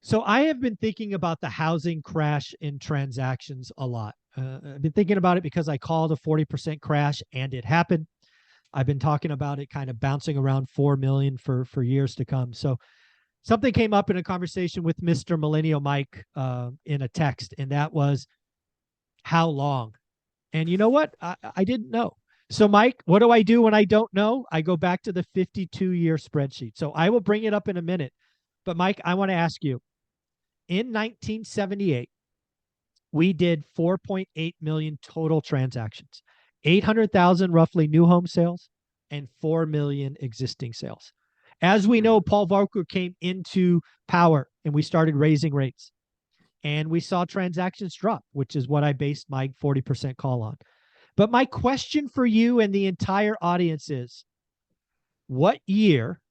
So I have been thinking about the housing crash in transactions a lot. I've been thinking about it because I called a 40% crash and it happened. I've been talking about it kind of bouncing around 4 million for years to come. So something came up in a conversation with Mr. Millennial Mike in a text, and that was how long? And you know what? I didn't know. So, Mike, what do I do when I don't know? I go back to the 52-year spreadsheet. So I will bring it up in a minute. But, Mike, I want to ask you, in 1978, we did 4.8 million total transactions, 800,000 roughly new home sales, and 4 million existing sales. As we know, Paul Volcker came into power and we started raising rates. And we saw transactions drop, which is what I based my 40% call on. But my question for you and the entire audience is, what year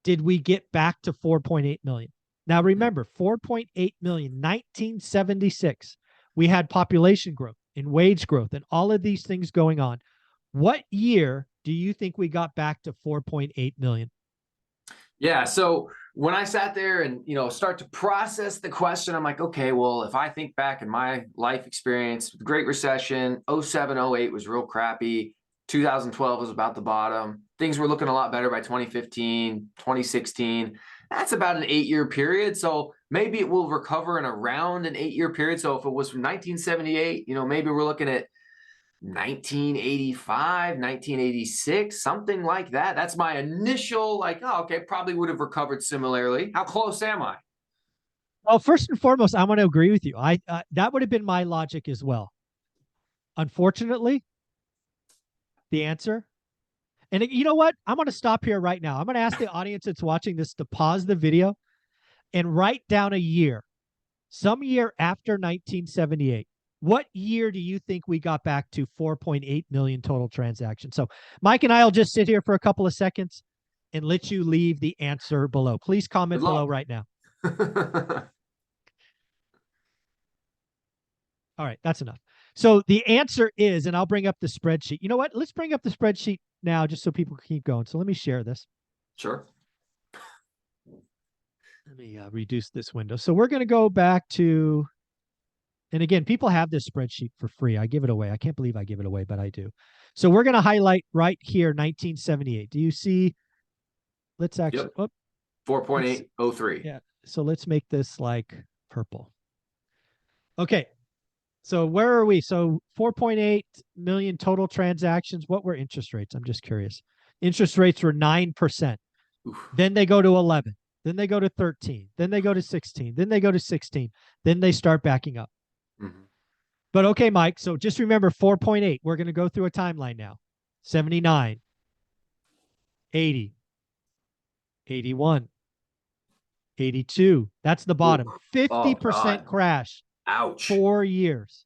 did we get back to 4.8 million? Now, remember, 4.8 million, 1976. We had population growth and wage growth and all of these things going on. What year do you think we got back to 4.8 million? Yeah. So when I sat there and, start to process the question, I'm like, okay, well, if I think back in my life experience, the Great Recession, 07, 08 was real crappy. 2012 was about the bottom. Things were looking a lot better by 2015, 2016. That's about an 8-year period. So maybe it will recover in around an 8-year period. So if it was from 1978, maybe we're looking at 1985, 1986, something like that. That's my initial, oh, okay, probably would have recovered similarly. How close am I? Well, first and foremost, I want to agree with you. That would have been my logic as well. Unfortunately, the answer. And you know what? I'm going to stop here right now. I'm going to ask the audience that's watching this to pause the video and write down a year, some year after 1978. What year do you think we got back to 4.8 million total transactions? So Mike and I will just sit here for a couple of seconds and let you leave the answer below. Please comment below right now. All right, that's enough. So the answer is, and I'll bring up the spreadsheet. You know what? Let's bring up the spreadsheet now just so people can keep going. So let me share this. Sure. Let me reduce this window. So we're going to go back to, and again, people have this spreadsheet for free. I give it away. I can't believe I give it away, but I do. So we're going to highlight right here, 1978. Do you see? Let's actually, yep. 4.803. Yeah. So let's make this like purple. Okay. So where are we? So 4.8 million total transactions. What were interest rates? I'm just curious. Interest rates were 9%. Oof. Then they go to 11. Then they go to 13. Then they go to 16. Then they go to 16. Then they start backing up. Mm-hmm. But okay, Mike. So just remember 4.8. We're going to go through a timeline now. 79, 80, 81, 82. That's the bottom. 50% crash. Ouch. 4 years.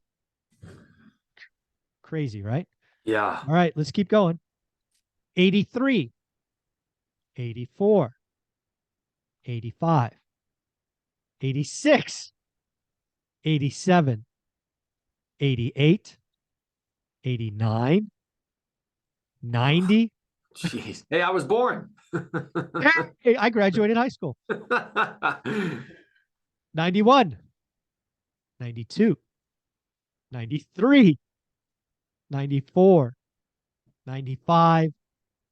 Crazy, right? Yeah. All right, let's keep going. 83, 84, 85, 86, 87, 88, 89, 90. Jeez. Hey, I was born. Hey, I graduated high school. 91. 92, 93, 94, 95,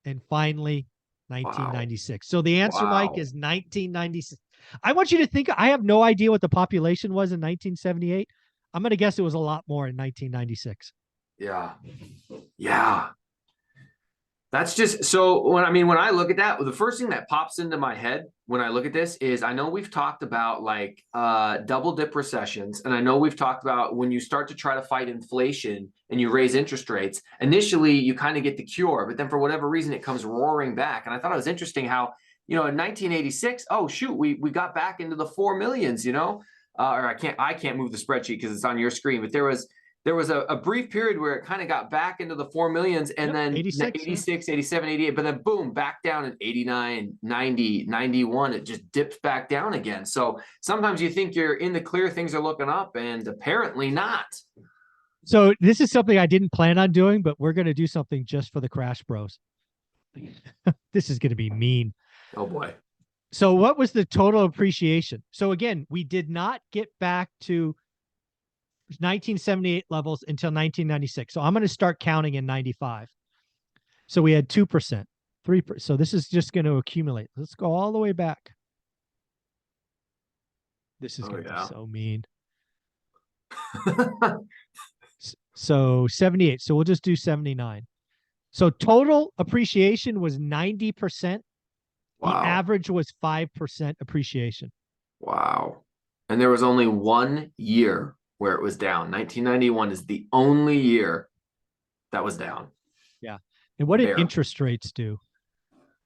and finally 1996. Wow. So the answer, Mike, is 1996. I want you to think, I have no idea what the population was in 1978. I'm going to guess it was a lot more in 1996. Yeah. Yeah. That's just so when I look at that, the first thing that pops into my head when I look at this is I know we've talked about double dip recessions. And I know we've talked about when you start to try to fight inflation and you raise interest rates, initially you kind of get the cure, but then for whatever reason, it comes roaring back. And I thought it was interesting how, in 1986, oh shoot, we got back into the 4 millions, or I can't move the spreadsheet because it's on your screen, but there was a brief period where it kind of got back into the 4 millions and then 86, 87, 88, but then boom, back down in 89, 90, 91. It just dips back down again. So sometimes you think you're in the clear, things are looking up, and apparently not. So this is something I didn't plan on doing, but we're going to do something just for the Crash Bros. This is going to be mean. Oh boy. So what was the total appreciation? So again, we did not get back to 1978 levels until 1996. So I'm going to start counting in 95. So we had 2%, 3%. So this is just going to accumulate. Let's go all the way back. This is Oh going to be yeah. so mean. So 78. So we'll just do 79. So total appreciation was 90%. The Wow. average was 5% appreciation. Wow. And there was only 1 year where it was down. 1991 is the only year that was down. Yeah. And what did There. interest rates do?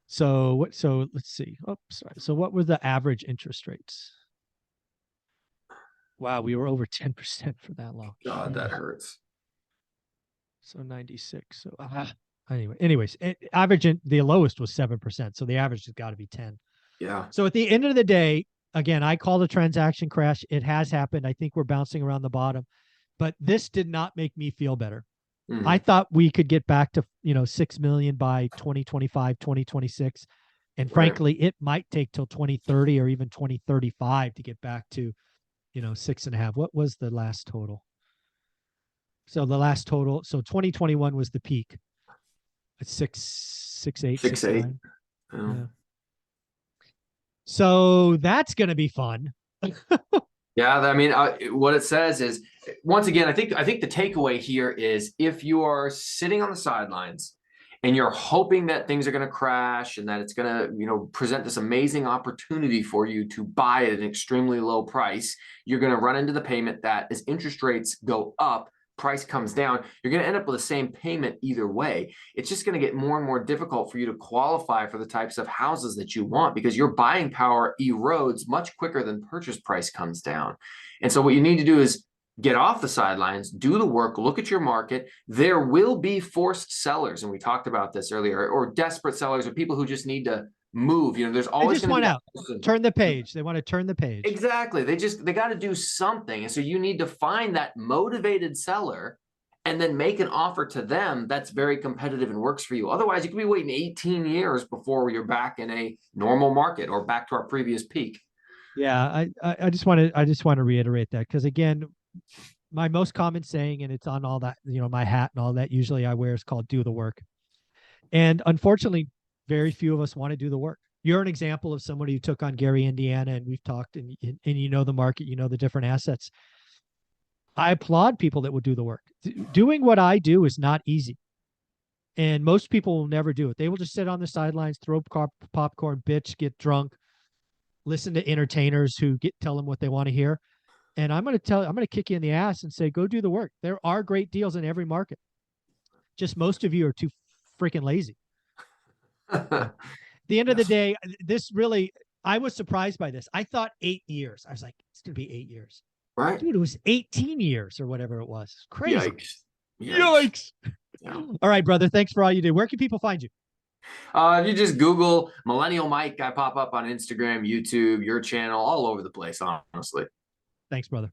So let's see. Oh, sorry. So what were the average interest rates? Wow, we were over 10% for that long. God, that Jeez. hurts. So 96. So anyways, the lowest was 7%. So the average has got to be 10. Yeah. So at the end of the day, again, I call a transaction crash. It has happened. I think we're bouncing around the bottom, but this did not make me feel better. I thought we could get back to, 6 million by 2025, 2026. And Right. frankly, it might take till 2030 or even 2035 to get back to, 6.5. What was the last total? So the last total, so 2021 was the peak. It's 6.8, 6.8. 6.9. Yeah. Yeah. So that's going to be fun. Yeah, I mean, what it says is, once again, I think the takeaway here is if you are sitting on the sidelines and you're hoping that things are going to crash and that it's going to, present this amazing opportunity for you to buy at an extremely low price, you're going to run into the payment that as interest rates go up, price comes down, you're going to end up with the same payment either way. It's just going to get more and more difficult for you to qualify for the types of houses that you want because your buying power erodes much quicker than purchase price comes down. And so what you need to do is get off the sidelines, do the work, look at your market. There will be forced sellers, and we talked about this earlier, or desperate sellers, or people who just need to move. There's They always just going to want be that out. person. Turn the page. They want to turn the page. Exactly. They got to do something. And so you need to find that motivated seller and then make an offer to them that's very competitive and works for you. Otherwise, you could be waiting 18 years before you're back in a normal market or back to our previous peak. Yeah, I just want to reiterate that because again, my most common saying, and it's on all that, my hat and all that usually I wear is called do the work. And unfortunately, very few of us want to do the work. You're an example of somebody who took on Gary, Indiana, and we've talked and you know the market, you know the different assets. I applaud people that will do the work. Doing what I do is not easy. And most people will never do it. They will just sit on the sidelines, throw popcorn, bitch, get drunk, listen to entertainers who tell them what they want to hear. And I'm going to kick you in the ass and say, go do the work. There are great deals in every market. Just most of you are too freaking lazy. At the end of the day, I was surprised by this. I thought 8 years. I was like, it's going to be 8 years. Right? Dude, it was 18 years or whatever it was. Crazy. Yikes. Yeah. All right, brother. Thanks for all you do. Where can people find you? If you just Google Millennial Mike, I pop up on Instagram, YouTube, your channel, all over the place, honestly. Thanks, brother.